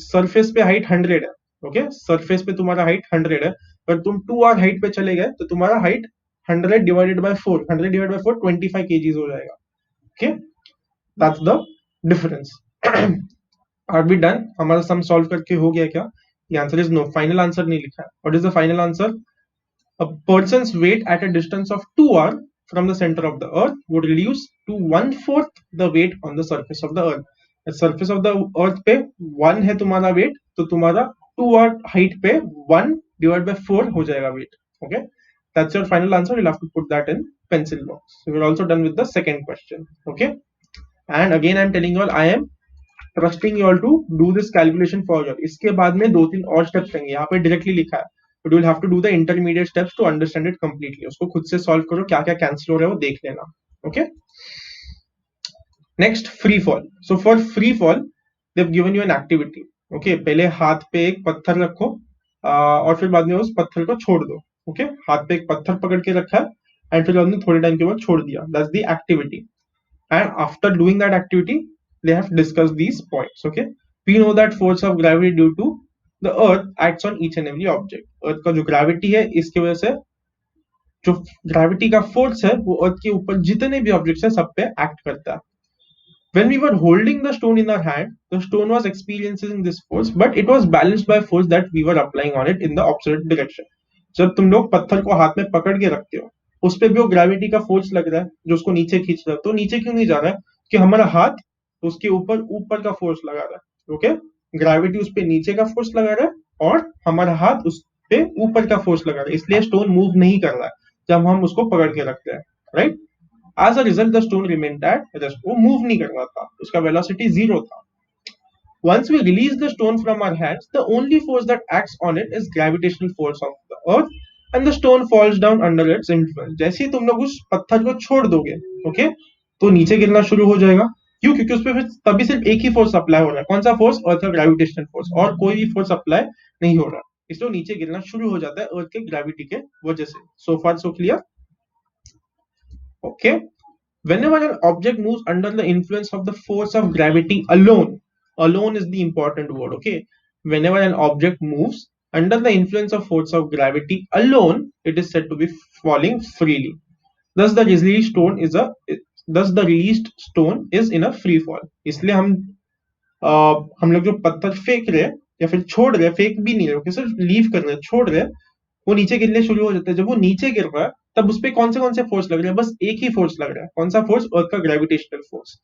Speaker 1: सरफेस पे हाइट 100 है, ओके, सरफेस पे तुम्हारा हाइट 100 है, अगर तुम 2r हाइट पे चले गए तो तुम्हारा height 100 divided by 4, 100 divided by 4 25 kgs हो जाएगा, okay. That's the difference. R be done, हमारा सम सॉल्व करके हो गया क्या, the answer is no, final answer नहीं लिखा है। What is the final answer, a person's weight at a distance of 2r from the center of the earth would reduce to 1/4 the weight on the surface of the earth। surface of the earth पे 1 है तुम्हारा weight, तो तुम्हारा 2r height पे 1 divided by 4 हो जाएगा weight, okay। that's your final answer, you'll have to put that in pencil box। so we're also done with the second question, okay। and again I'm telling you all, I am trusting you all to do this calculation for your. इसके बाद में 2-3 और steps रहेंगे, यहाँ पे directly लिखा है, but you will have to do the intermediate steps to understand it completely. उसको खुद से सॉल्व करो, क्या क्या कैंसिल हो रहा है वो देख लेना, okay. Next, free fall. So for free fall they have given you an activity, okay. पहले हाथ पे एक पत्थर रखो, और फिर बाद में उस पत्थर को छोड़ दो, ओके। हाथ पे एक पत्थर पकड़ के रखा है, एंड फिर बाद में थोड़े टाइम के बाद छोड़ दिया, that's the activity. And after doing that activity, they have discussed these points, okay। we know that force of gravity due to the earth acts on each and every object। earth का जो gravity है, इसकी वजह से जो gravity का force है वो earth के ऊपर जितने भी objects है सब पे act करता है। when we were holding the stone in our hand, the stone was experiencing this force, but it was balanced by force that we were applying on it in the opposite direction। जब तुम लोग पत्थर को हाथ में पकड़ के रखते हो, उस पे भी वो ग्रेविटी का फोर्स लग रहा है जो उसको नीचे खींच रहा है, तो नीचे क्यों नहीं जा रहा है, कि हमारा हाथ उसके ऊपर ऊपर का फोर्स लगा रहा है, ओके। ग्रेविटी उस पे नीचे का फोर्स लगा रहा है और हमारा हाथ उस पे ऊपर का फोर्स लगा रहा है, इसलिए स्टोन मूव नहीं कर रहा है जब हम उसको पकड़ के रखते हैं, right. As a result, the stone remained at rest। वो मूव नहीं कर रहा था, उसका वेलोसिटी 0 था। Once we release the stone from our hands, the only force that acts on it is gravitational force of the earth, and the stone falls down under its influence। जैसे ही तुम लोग उस पत्थर को छोड़ दोगे, ओके, तो नीचे गिरना शुरू हो जाएगा। क्यों, क्योंकि उस पर तभी सिर्फ एक ही फोर्स अप्लाई हो रहा है, कौन सा फोर्स, अर्थ का ग्रेविटेशनल फोर्स, और कोई भी फोर्स अप्लाई नहीं हो रहा, इसलिए नीचे गिरना शुरू हो जाता है अर्थ के ग्रेविटी के वजह से। So far so clear, okay. Whenever an object moves under the influence of the force of gravity alone is the important word, okay। Whenever an object moves under the influence of force of gravity alone, it is said to be falling freely। thus the released stone is a thus the released stone is in a free fall। इसलिए हम लोग जो पत्थर फेंक रहे हैं या फिर छोड़ रहे हैं, फेंक भी नहीं रहे, सिर्फ लीव कर रहे हैं, छोड़ रहे हैं, वो नीचे गिरने शुरू हो जाता है। जब वो नीचे गिर रहा है तब उस पर कौन से फोर्स लग रहे हैं, बस एक ही फोर्स लग रहा है, कौन सा फोर्स, अर्थ का ग्रेविटेशनल फोर्स।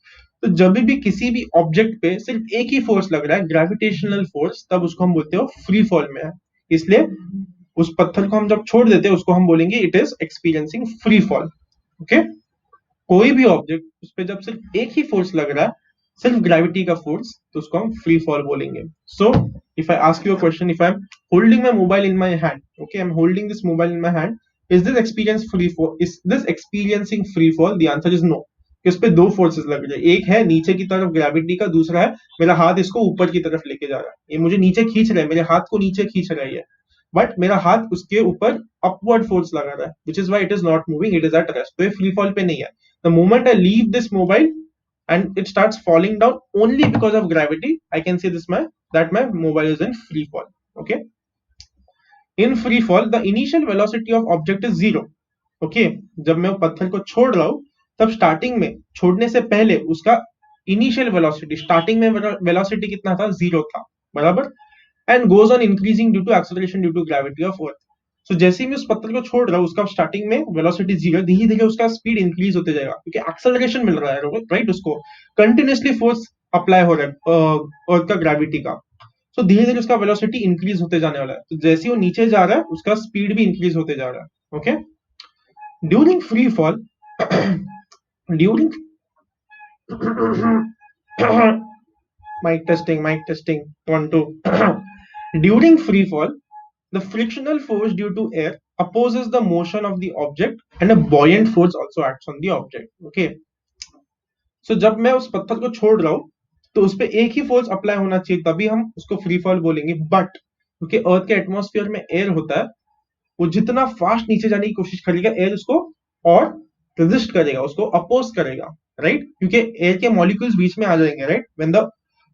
Speaker 1: तो जब भी किसी भी ऑब्जेक्ट पे सिर्फ एक ही फोर्स लग रहा है, ग्रेविटेशनल फोर्स, तब उसको हम बोलते हो फ्री फॉल में है। इसलिए उस पत्थर को हम जब छोड़ देते हैं उसको हम बोलेंगे it is experiencing free fall, okay. कोई भी ऑब्जेक्ट उस पर जब सिर्फ एक ही फोर्स लग रहा है, सिर्फ ग्रेविटी का फोर्स, तो उसको हम फ्री फॉल बोलेंगे। सो If I ask you a question, if I'm holding my mobile in my hand, okay, I'm holding this mobile in my hand, is this experience free fall? Is this experiencing free fall? The answer is no. इस पे दो forces लग रहे हैं, एक है नीचे की तरफ ग्रेविटी का, दूसरा है मेरा हाथ इसको ऊपर की तरफ लेके जा रहा है, ये मुझे नीचे खींच रहा है, मेरे हाथ को नीचे खींच रहा है, बट मेरा हाथ उसके ऊपर अपवर्ड फोर्स लगा रहा है, which is why it is not moving, it is at rest, तो ये फ्री फॉल पे नहीं है. The moment I leave this mobile and it starts falling down only because of gravity, I can say this that my mobile is in free fall. Okay, in free fall the initial velocity of object is zero. Okay, जब मैं पत्थर को छोड़ रहा हूं तब starting में छोड़ने से पहले उसका इनिशियल वेलोसिटी, स्टार्टिंग में वेलोसिटी कितना था, जीरो था, बराबर, and goes on increasing due to acceleration due to gravity of earth. So जैसे ही मैं उस पत्थर को छोड़ रहा हूँ उसका स्टार्टिंग में वेलोसिटी जीरो, धीरे धीरे उसका स्पीड इंक्रीज होते जाएगा क्योंकि एक्सेलरेशन मिल रहा है, राइट, उसको कंटिन्यूसली फोर्स अप्लाई हो रहा है अर्थ का ग्रेविटी का. सो धीरे धीरे उसका वेलोसिटी इंक्रीज होते जाने वाला है, तो जैसे ही वो नीचे जा रहा है उसका स्पीड भी इंक्रीज होते जा रहा है. Okay, during free fall during mic testing 1 2 during free fall the frictional force due to air opposes the motion of the object and a buoyant force also acts on the object. Okay, so जब मैं उस पत्थर को छोड़ रहा हूं तो उस पर एक ही फोर्स अप्लाई होना चाहिए, तभी हम उसको फ्री फॉल बोलेंगे, बट क्योंकि अर्थ के एटमॉस्फेयर में एयर होता है, वो जितना फास्ट नीचे जाने की कोशिश करेगा एयर उसको और रेजिस्ट करेगा, उसको अपोज करेगा, राइट, क्योंकि एयर के मॉलिक्यूल्स बीच में आ जाएंगे, right, when the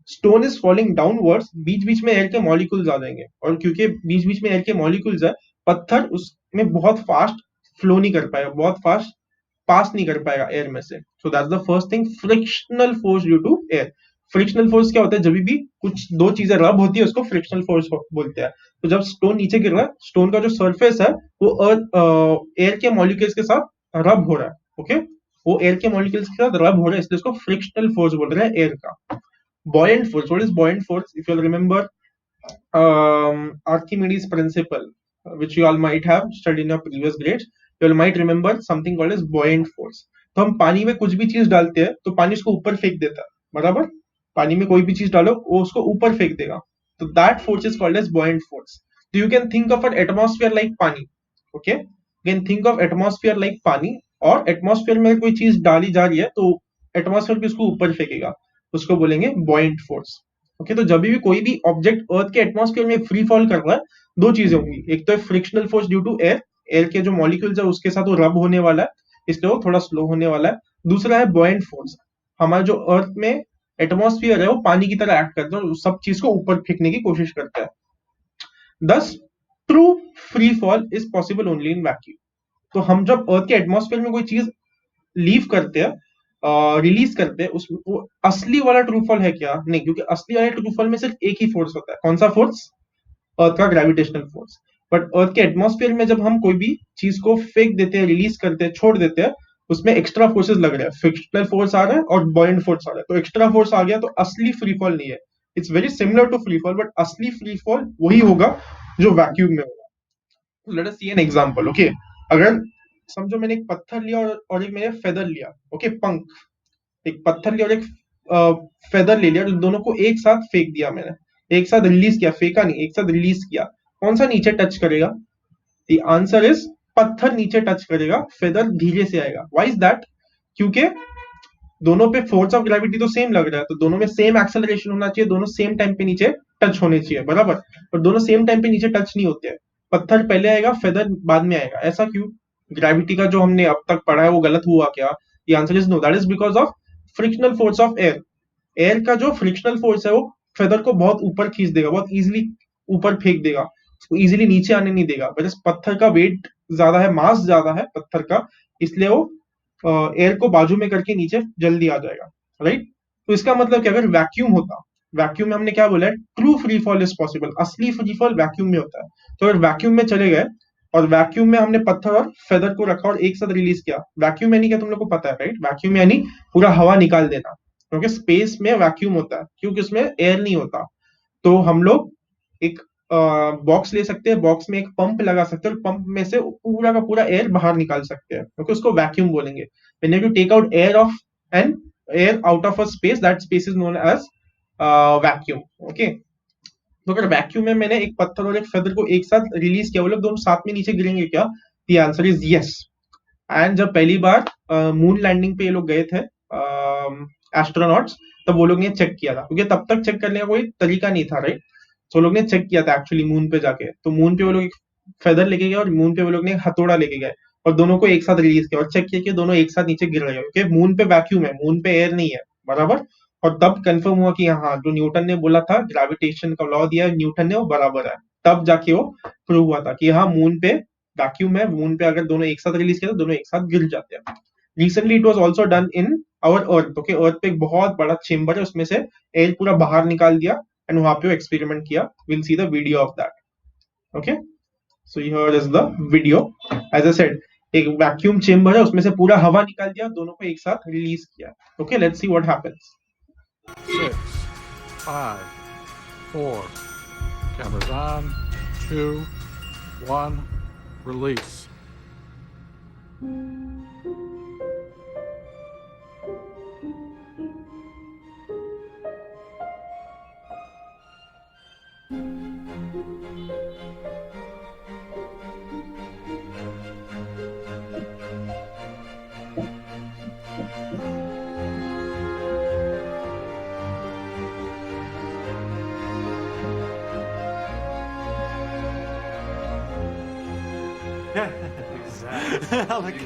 Speaker 1: stone is falling downwards बीच बीच में एयर के मॉलिक्यूल्स आ जाएंगे, और क्योंकि बीच बीच में एयर के मॉलिक्यूल्स है, पत्थर उसमें बहुत फास्ट फ्लो नहीं कर पाएगा, बहुत फास्ट पास नहीं कर पाएगा एयर में से. So that's the first thing, frictional force due to air. Frictional force क्या होता है, जब भी कुछ दो चीजें रब होती है उसको फ्रिक्शनल फोर्स बोलते हैं. तो जब स्टोन नीचे गिर रहा है, स्टोन का जो सरफेस है वो एयर के मॉलिक्यूल्स के साथ रब हो रहा है. ओके, वो एयर के मॉलिक्यूल्स के साथ रब हो रहा है, इसलिए उसको फ्रिक्शनल फोर्स बोल रहे हैं एयर का. buoyant force, what is buoyant force? If you'll remember Archimedes principle, which you all might have studied in your previous grades, you all might remember something called as buoyant force. तो हम पानी में कुछ भी चीज डालते हैं तो पानी उसको ऊपर फेंक देता है, बराबर, पानी में कोई भी चीज डालो वो उसको ऊपर फेंक देगा, तो that force is called as buoyant force. तो you can think of an atmosphere like pani. Okay, you can think of atmosphere like pani, और एटमॉस्फेयर में कोई चीज डाली जा रही है तो एटमॉस्फेयर भी उसको ऊपर फेंकेगा, उसको बोलेंगे buoyant force. ओके, तो जब भी कोई भी ऑब्जेक्ट अर्थ के एटमॉस्फेयर में फ्री फॉल कर रहा है, दो चीजें होंगी, एक तो है frictional force due to air, air के जो मॉलिक्यूल्स है उसके साथ वो रब होने वाला है, इसलिए वो थोड़ा स्लो होने वाला है. दूसरा है buoyant फोर्स, हमारा जो अर्थ में एटमॉस्फेयर है वो पानी की तरह एक्ट करता है और सब चीज को ऊपर फेंकने की कोशिश करता है. दस true free fall is possible only in vacuum. तो हम जब अर्थ के एटमॉस्फेयर में कोई चीज लीव करते हैं, रिलीज करते हैं, उसमें वो असली वाला ट्रू फॉल है क्या, नहीं, क्योंकि असली वाले ट्रू फॉल में सिर्फ एक ही फोर्स होता है, कौन सा फोर्स, अर्थ का ग्रेविटेशनल फोर्स. बट अर्थ के एटमॉस्फेयर में जब हम कोई भी चीज को फेंक देते हैं, रिलीज करते हैं, छोड़ देते हैं, उसमें एक्स्ट्रा फोर्सेस लग रहे हैं, फ्रिक्शनल फोर्स आ रहा है और buoyant फोर्स आ रहा है, तो एक्स्ट्रा फोर्स आ गया तो असली फ्री फॉल नहीं है. It's very similar to free fall, but असली फ्री फॉल वही होगा जो वैक्यूम में होगा. Let us see an example. Okay, अगर समझो मैंने एक पत्थर लिया और एक मैंने फेदर लिया, ओके, पंख, एक पत्थर लिया और एक फेदर ले लिया, तो दोनों को एक साथ फेंक दिया मैंने, एक साथ रिलीज किया, फेंका नहीं, एक साथ रिलीज किया, कौन सा नीचे टच करेगा? द आंसर इज पत्थर नीचे टच करेगा, फेदर धीरे से आएगा. Why is that? क्योंकि दोनों पे फोर्स ऑफ ग्रेविटी तो सेम लग रहा है, तो दोनों में सेम एक्सेलरेशन होना चाहिए, दोनों सेम टाइम पे नीचे टच होने चाहिए, बराबर, और दोनों सेम टाइम पे नीचे टच नहीं होते हैं, पत्थर पहले आएगा फेदर बाद में आएगा. ऐसा क्यों? ग्रेविटी का जो हमने अब तक पढ़ा है वो गलत हुआ क्या? The answer is no, that is because of frictional force of air. Air का जो फ्रिक्शनल फोर्स है वो फेदर को बहुत ऊपर खींच देगा, बहुत इजीली ऊपर फेंक देगा, उसको इजीली नीचे आने नहीं देगा. बट पत्थर का वेट ज्यादा है, मास ज्यादा है पत्थर का, इसलिए वो एयर को बाजू में करके नीचे जल्दी आ जाएगा, राइट. तो इसका मतलब कि अगर वैक्यूम होता, वैक्यूम में हमने क्या बोला है, true free fall is possible, असली फ्री फॉल वैक्यूम में होता है. तो अगर वैक्यूम में चले गए और वैक्यूम में हमने पत्थर और फेदर को रखा और एक साथ रिलीज किया, वैक्यूम यानी क्या तुम लोग को पता है, राइट, वैक्यूम यानी पूरा हवा निकाल देना, क्योंकि स्पेस में वैक्यूम होता है, क्योंकि उसमें एयर नहीं होता. तो हम लोग एक बॉक्स ले सकते हैं, बॉक्स में एक पंप लगा सकते हैं और पंप में से पूरा का पूरा एयर बाहर निकाल सकते हैं, क्योंकि उसको वैक्यूम बोलेंगे. When you take out air out of a space, that space is known as vacuum. Okay, तो अगर वैक्यूम में मैंने एक पत्थर और एक फेदर को एक साथ रिलीज किया, वो लोग दोनों साथ में नीचे गिरेंगे क्या? The answer is yes. And जब पहली बार मून लैंडिंग पे ये लोग गए थे एस्ट्रोनॉट्स, तब वो लोग ने चेक किया था, क्योंकि तब तक चेक करने का कोई तरीका नहीं था, राइट? तो लोग ने चेक किया था एक्चुअली मून पे जाके। तो मून पे वो लोग एक फेदर लेके गए और मून पे वो लोग ने एक हथौड़ा लेके गए और दोनों को एक साथ रिलीज किया और चेक किया कि दोनों एक साथ नीचे गिर रहे हैं, क्योंकि मून पे वैक्यूम है, मून पे एयर नहीं है, बराबर। और तब कंफर्म हुआ कि हाँ, जो न्यूटन ने बोला था, ग्रेविटेशन का लॉ दिया न्यूटन ने, वो बराबर है। तब जाके वो प्रूव हुआ था कि हाँ, मून पे वैक्यूम है, मून पे अगर दोनों एक साथ रिलीज किया तो दोनों एक साथ गिर जाते हैं। Recently it was also done in our earth. Okay, earth पे एक बहुत बड़ा चेंबर है, उसमें से एयर पूरा बाहर निकाल दिया एंड वहां पे एक्सपेरिमेंट किया। Will see the video of that. Okay, so here is the video. As I said, एक वैक्यूम चेंबर है, उसमें से पूरा हवा निकाल दिया, दोनों को एक साथ रिलीज किया। Okay, let's see what happens.
Speaker 2: 6, 5, 4, cameras on, 2, 1, release.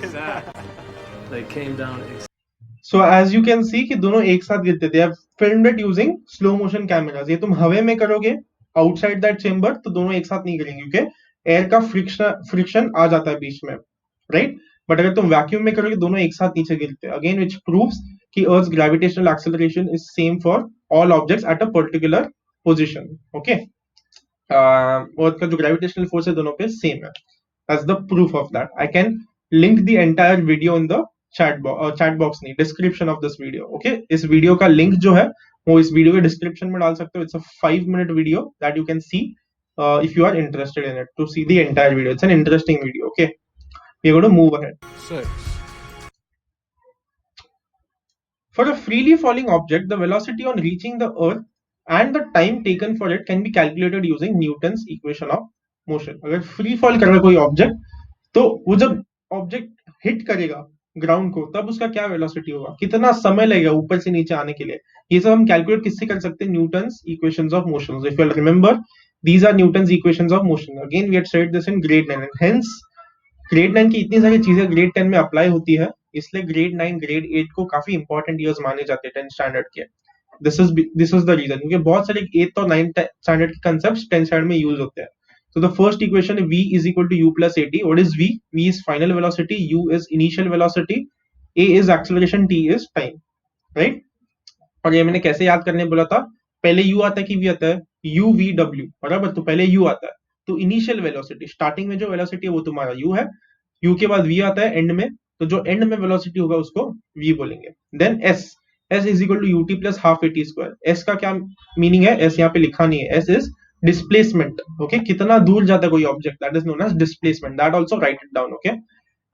Speaker 3: Exactly. They came down.
Speaker 1: So as you can see कि दोनों एक साथ गिरते थे। Filmed it using slow motion cameras. ये तुम हवे में करोगे आउटसाइड दैट चेंबर तो दोनों एक साथ नहीं गिरेंगे, क्योंकि एयर का फ्रिक्शन आ जाता है बीच में, राइट? बट अगर तुम वैक्यूम में करोगे दोनों एक साथ नीचे गिरते हैं। अगेन विच प्रूव्स कि earth gravitational acceleration is same for all objects at a particular position. Okay, earth का जो ग्रेविटेशनल फोर्स है दोनों पे सेम है। As the proof of that, I can link the entire video in the chat box नहीं, description of this video. Okay, इस video का link जो है वो इस वीडियो के डिस्क्रिप्शन में डाल सकते हो। It's a 5-minute video that you can see if you are interested in it to see the entire video. It's an interesting video. Okay, we're going to move ahead.
Speaker 2: 6,
Speaker 1: For a freely falling object, the velocity on reaching the earth and the time taken for it can be calculated using Newton's equation of motion. अगर free fall कर रहा है कोई object, तो वो जब object hit करेगा ground को, तब उसका क्या वेलोसिटी होगा, कितना समय लगेगा ऊपर से नीचे आने के लिए, ये सब हम कैलकुलेट किससे कर सकते हैं? Newton's equations of motion. If you remember, these are Newton's equations of motion. Again we had studied this in grade 9 and hence grade 9 की इतनी सारी चीजें ग्रेड 10 में अप्लाई होती है, इसलिए ग्रेड 9 ग्रेड 8 को काफी इंपॉर्टेंट ईयर्स माने जाते हैं 10 स्टैंडर्ड के। दिस इज द रीजन, क्योंकि बहुत सारे 8th और 9th स्टैंडर्ड के कांसेप्ट्स 10th स्टैंडर्ड में यूज होते हैं। So the first equation v is equal to u plus at. What is v? V is final velocity, u is initial velocity, a is acceleration, t is time, right? और ये मैंने कैसे याद करने बोला था? पहले u आता है कि v आता है? u v w, बराबर। तो पहले u आता है, तो इनिशियल वेलोसिटी, स्टार्टिंग में जो वेलोसिटी है वो तुम्हारा u है। u के बाद v आता है एंड में, तो जो एंड में वेलोसिटी होगा उसको v बोलेंगे। Then s, s is equal to ut plus half at square. s का क्या मीनिंग है? s यहाँ पे लिखा नहीं है। s is displacement. ओके, कितना दूर जाता है कोई object, that is known as displacement. That also write it down. Okay,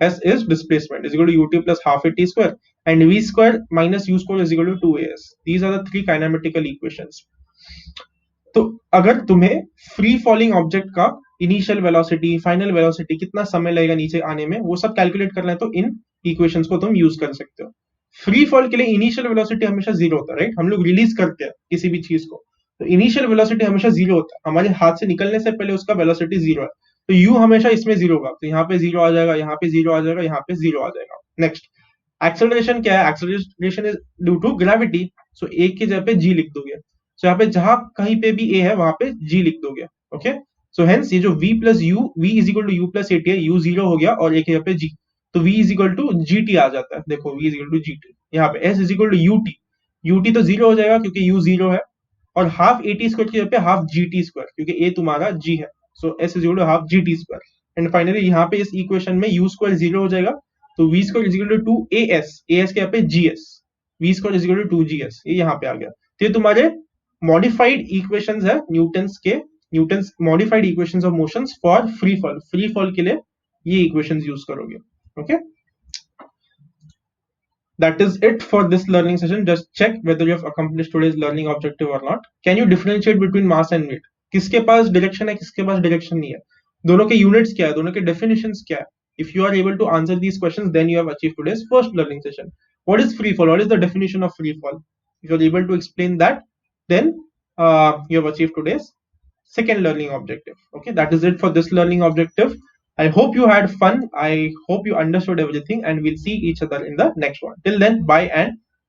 Speaker 1: s is displacement is equal to ut plus half at square and v square minus u square is equal to 2as. These are the three kinematical equations. तो अगर तुम्हें free falling object का initial velocity, final velocity, कितना समय लगेगा नीचे आने में, वो सब कैलकुलेट करना है, तो इन इक्वेशंस को तुम यूज कर सकते हो। फ्री फॉल के लिए इनिशियल वेलोसिटी हमेशा जीरो होता है, राइट? हम लोग रिलीज करते हैं किसी भी चीज को, तो इनिशियल वेलोसिटी हमेशा जीरो होता है। हमारे हाथ से निकलने से पहले उसका वेलोसिटी जीरो है, तो यू हमेशा इसमें जीरो होगा, तो यहाँ पे जीरो आ जाएगा, यहाँ पे जीरो आ जाएगा, यहाँ पे जीरो आ जाएगा। नेक्स्ट, एक्सेलरेशन क्या है? Acceleration is due to gravity. So a की जगह पे जी लिख दोगे, सो यहाँ पे जहां कहीं पे भी ए है वहां पे जी लिख दोगे। ओके, सो हेंस ये जो v plus u, v is equal to u plus a t है, u जीरो हो गया और एक यहाँ पे g, तो v is equal to g t आ जाता है। देखो v is equal to g t, यहाँ पे s is equal to u t, u t तो जीरो हो जाएगा क्योंकि u जीरो है, और हाफ ए टी स्क्वायर की जगह पे हाफ जी टी स्क्वायर, क्योंकि a तुम्हारा g है, so s is equal to half G T square. And finally यहाँ पे इस इक्वेशन में u स्क्वायर जीरो हो जाएगा, तो v square is equal to A S के यहाँ पे G S, v square is equal to two G S, ये यहाँ पे आ गया। तो ये तुम्हारे मॉडिफाइड इक्वेशंस है Newton's modified equations of motions for free fall. Free fall के लिए ये इक्वेशंस यूज करोगे। Okay, that is it for this learning session. Just check whether you have accomplished today's learning objective or not. Can you differentiate between mass and weight? किसके पास direction है, किसके पास direction नहीं है, दोनों के यूनिट्स क्या है, दोनों के डेफिनेशंस क्या है. If you are able to answer these questions, then you have achieved today's first learning session. What is free fall? What is the definition of free fall? If you are able to explain that, then you have achieved today's second learning objective. Okay, that is it for this learning objective. I hope you had fun. I hope you understood everything, and we'll see each other in the next one. Till then, bye and